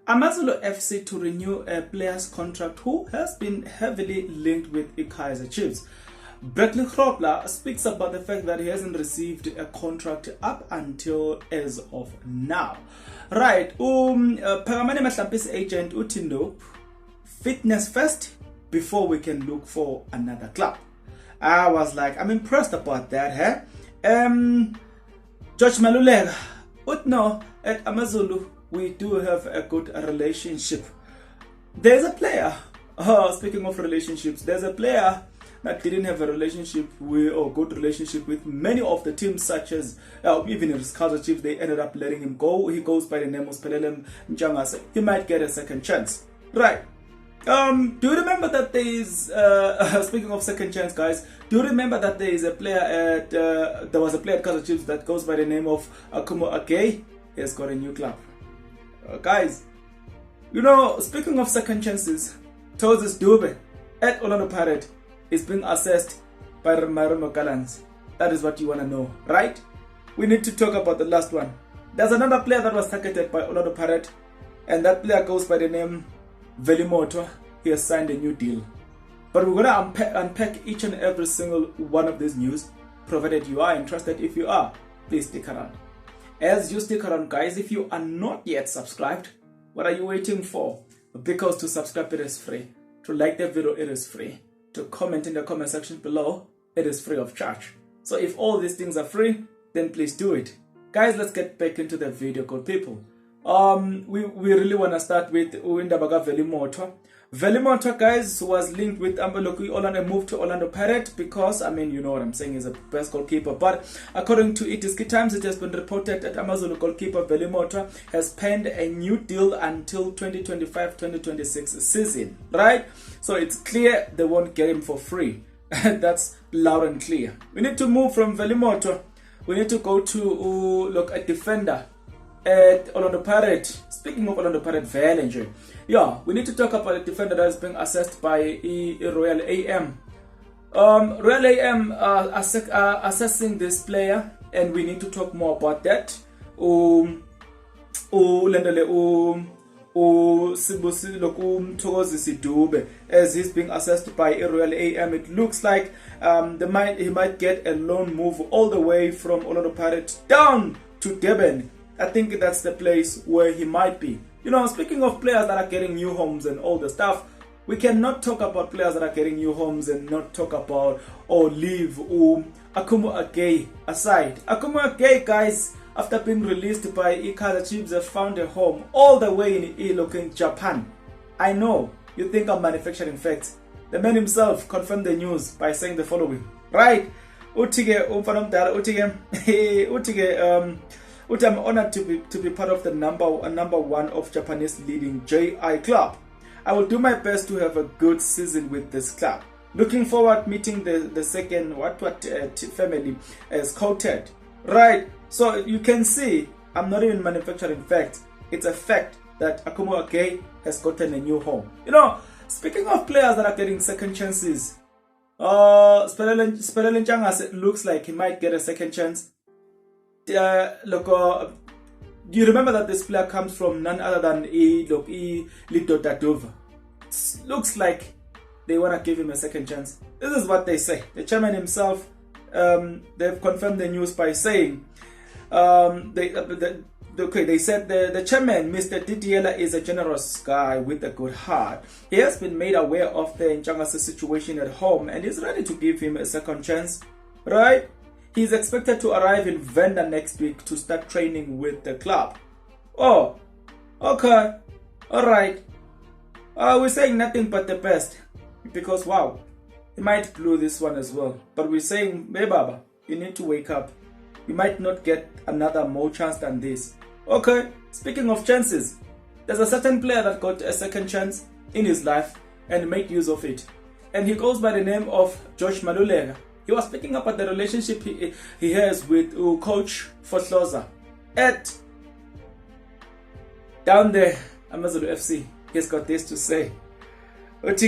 Amazulu FC to renew a player's contract who has been heavily linked with Kaizer Chiefs. Bradley Grobler speaks about the fact that he hasn't received a contract up until as of now. Right, Pagamani Matlampis agent Utindo, fitness first before we can look for another club. I was like, I'm impressed about that, George Malulega, Utno at Amazulu, we do have a good relationship. There's a player, speaking of relationships, there's a player that didn't have a relationship with or good relationship with many of the teams, such as even in Kaizer Chiefs, they ended up letting him go. He goes by the name of Spelelem Mchangase. He might get a second chance. Right. Do you remember that there is, speaking of second chance, guys, do you remember that there is a player at, there was a player at Kaizer Chiefs that goes by the name of Akumo Ake? He has got a new club. Guys, you know, speaking of second chances, Toses Dube at Orlando Pirates is being assessed by Maromo Gallants. That is what you want to know, right? We need to talk about the last one. There's another player that was targeted by Orlando Pirates, and that player goes by the name Velimoto. He has signed a new deal. But we're going to unpack each and every single one of these news, provided you are interested. If you are, please stick around. As you stick around, guys, if you are not yet subscribed, what are you waiting for? Because to subscribe, it is free. To like the video, it is free. To comment in the comment section below, it is free of charge. So if all these things are free, then please do it. Guys, let's get back into the video, good people. We really want to start with Uwindabaga Velimoto. Velimoto, guys, was linked with Ambeloku Orlando, moved to Orlando Pirates because, I mean, you know what I'm saying, he's a best goalkeeper. But according to Itiski Times, it has been reported that Amazulu goalkeeper Velimoto has penned a new deal until 2025-2026 season, right? So it's clear they won't get him for free. That's loud and clear. We need to move from Velimoto. We need to go to look at defender at Orlando Pirates. Speaking of Orlando Pirates, Valenje. Yeah, we need to talk about a defender that is being assessed by Royal AM. Royal AM are assessing this player, and we need to talk more about that. As he's being assessed by Royal AM, it looks like he might get a loan move all the way from Orlando Pirates down to Durban. I think that's the place where he might be. You know, speaking of players that are getting new homes and all the stuff, we cannot talk about players that are getting new homes and not talk about or leave Akumo Ake aside. Akumo Ake, guys, after being released by Kaizer Chiefs, have found a home all the way in Japan. I know you think I'm manufacturing facts. The man himself confirmed the news by saying the following. Right? I'm honored to be part of the number one of Japanese leading JI club. I will do my best to have a good season with this club. Looking forward meeting the second family as quoted. Right. So you can see I'm not even manufacturing facts. It's a fact that Akumo Ake has gotten a new home. You know, speaking of players that are getting second chances, Spelelen Changas looks like he might get a second chance. Do you remember that this player comes from none other than Lido Dadova? Looks like they want to give him a second chance. This is what they say. The chairman himself, they've confirmed the news by saying, they said the chairman, Mr. Didiela, is a generous guy with a good heart. He has been made aware of the Nchangase situation at home and is ready to give him a second chance, right? He's expected to arrive in Venda next week to start training with the club. Oh, okay, alright. We're saying nothing but the best because wow, he might blow this one as well. But we're saying, hey Baba, you need to wake up. You might not get another more chance than this. Okay, speaking of chances, there's a certain player that got a second chance in his life and made use of it. And he goes by the name of George Malulega. He was speaking about the relationship he has with Coach Fotloza at down there, Amazulu FC. He's got this to say. It's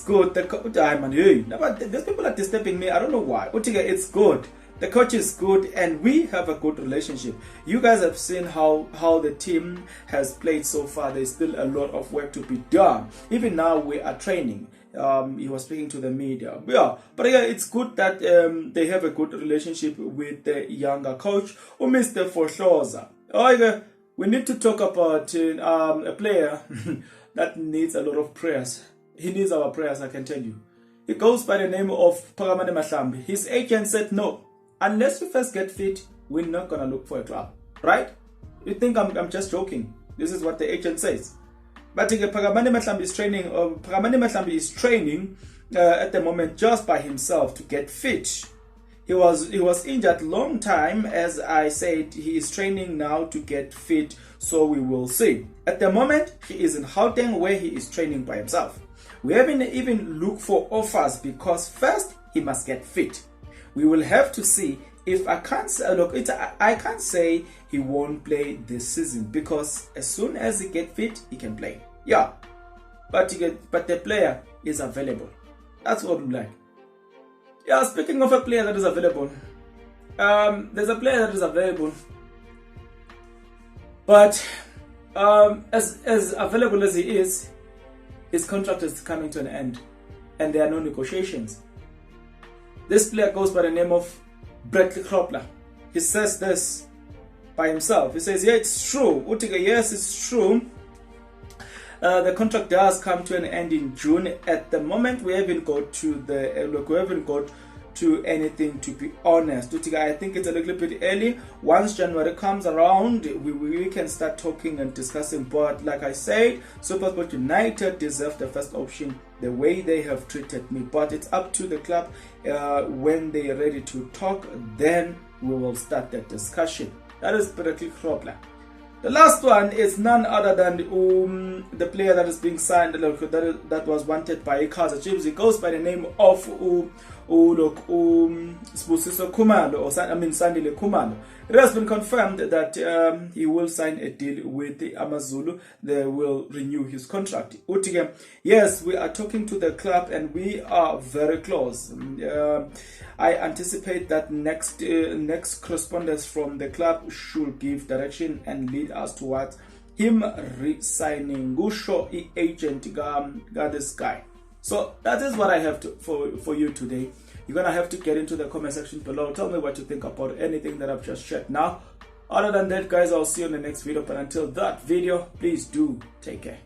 good. These people are disturbing me. I don't know why. It's good The coach is good and we have a good relationship. You guys have seen how the team has played so far. There's still a lot of work to be done. Even now we are training. He was speaking to the media. Yeah, but yeah, it's good that they have a good relationship with the younger coach, Mr. Fohloza. We need to talk about a player that needs a lot of prayers. He needs our prayers, I can tell you. He goes by the name of Paramane Mahlambi. His agent said, no, unless you first get fit, we're not going to look for a club. Right? You think I'm just joking. This is what the agent says. But Paramane Mahlambi is training at the moment just by himself to get fit. He was injured long time. As I said, he is training now to get fit, so we will see. At the moment, he is in Gauteng where he is training by himself. We haven't even looked for offers because first he must get fit. We will have to see if I can't say he won't play this season because as soon as he get fit, he can play. Yeah, but the player is available. That's what we like. Yeah, speaking of a player that is available, there's a player that is available, but as available as he is, his contract is coming to an end, and there are no negotiations. This player goes by the name of Bradley Kropler. He says this by himself. He says, yeah, it's true. Yes, it's true. The contract does come to an end in June. At the moment, we haven't got to anything, to be honest. I think it's a little bit early. Once January comes around, we can start talking and discussing. But like I said, SuperSport United deserve the first option the way they have treated me. But it's up to the club. When they are ready to talk, then we will start that discussion. That is Bradley Kropler. The last one is none other than the player that is being signed, that was wanted by Kaizer Chiefs. He goes by the name of Spusiso Khumalo, Sandile Khumalo. It has been confirmed that he will sign a deal with the Amazulu. They will renew his contract. Yes, we are talking to the club and we are very close. I anticipate that next correspondence from the club should give direction and lead us towards him re-signing Gusho agent this guy. So that is what I have for you today. You're gonna have to get into the comment section below. Tell me what you think about anything that I've just shared now. Other than that, guys, I'll see you in the next video. But until that video, please do take care.